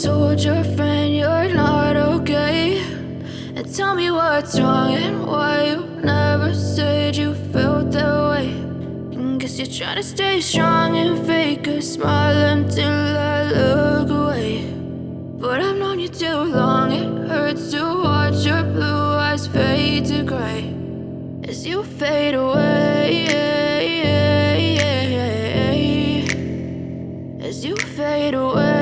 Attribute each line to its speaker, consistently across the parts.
Speaker 1: told your friend you're not okay, and tell me what's wrong and why you never said you felt that way. And guess you're trying to stay strong and fake a smile until I look away. But I've known you too long, it hurts to watch your blue eyes fade to gray as you fade away, as you fade away.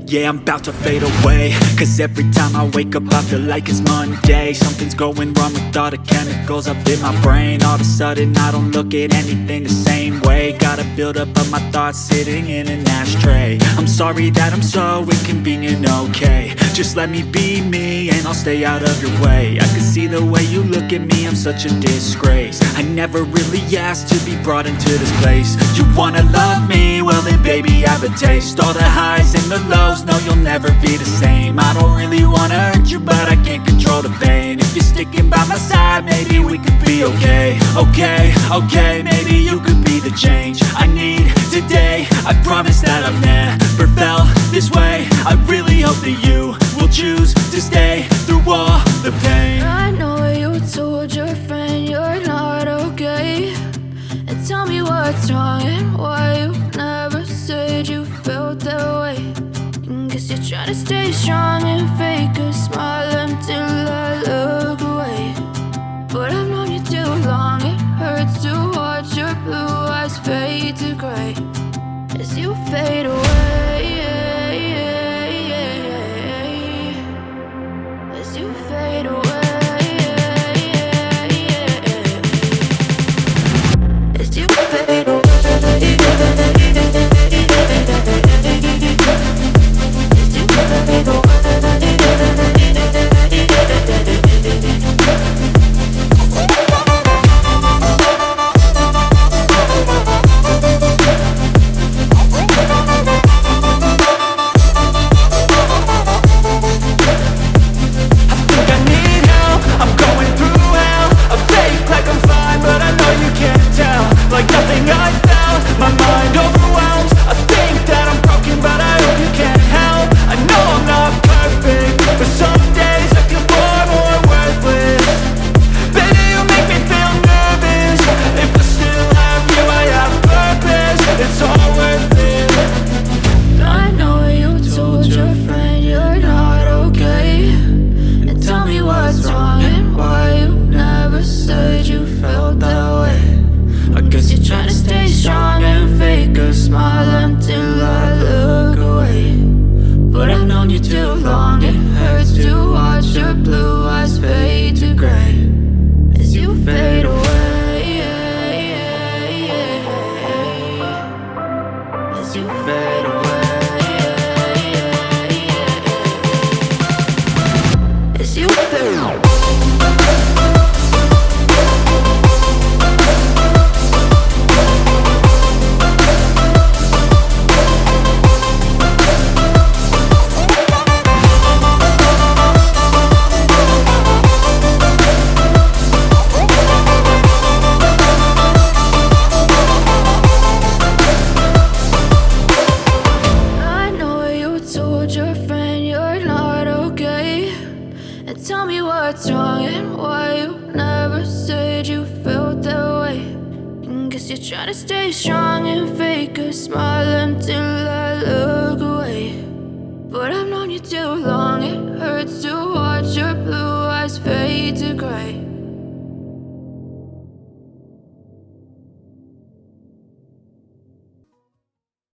Speaker 2: Yeah, I'm about to fade away, cause every time I wake up I feel like it's Monday. Something's going wrong with all the chemicals up in my brain. All of a sudden I don't look at anything the same way. Gotta build up of my thoughts sitting in an ashtray. I'm sorry that I'm so inconvenient, okay. Just let me be me and I'll stay out of your way. I can see the way you look at me, I'm such a disgrace. I never really asked to be brought into this place. You wanna love me? Well then baby have a taste. All the highs and the lows, no you'll never be the same. I don't really wanna hurt you but I can't control the pain. If you're sticking by my side maybe we could be okay. Okay, maybe you could be the change I need today. I promise that I've never felt this way. I really hope that you will choose to stay through all the pain.
Speaker 1: I know you told your friend you're not okay, and tell me what's wrong and why you never said you felt that way. And guess you're trying to stay strong and fake a smile until I look away. But I've known you too long, it hurts to watch your blue eyes fade to gray as you fade away, as you fade away, as you fade away.
Speaker 2: Like nothing I felt, my mind overwhelmed. I think that I'm broken but I hope you can't help. I know I'm not perfect, but some days I feel far more worthless. Baby, you make me feel nervous. If I still have you, I have purpose. It's all worth it.
Speaker 1: I know you told your friend you're not okay, and tell me what's wrong and why you never said you felt that way. I guess you're trying to stay strong and fake a smile until I look away. But I've known you too long, it hurts to watch your blue eyes fade to gray as you fade away, as you fade away, as you fade away. Your friend you're not okay, and tell me what's wrong and why you never said you felt that way. And guess you're trying to stay strong and fake a smile until I look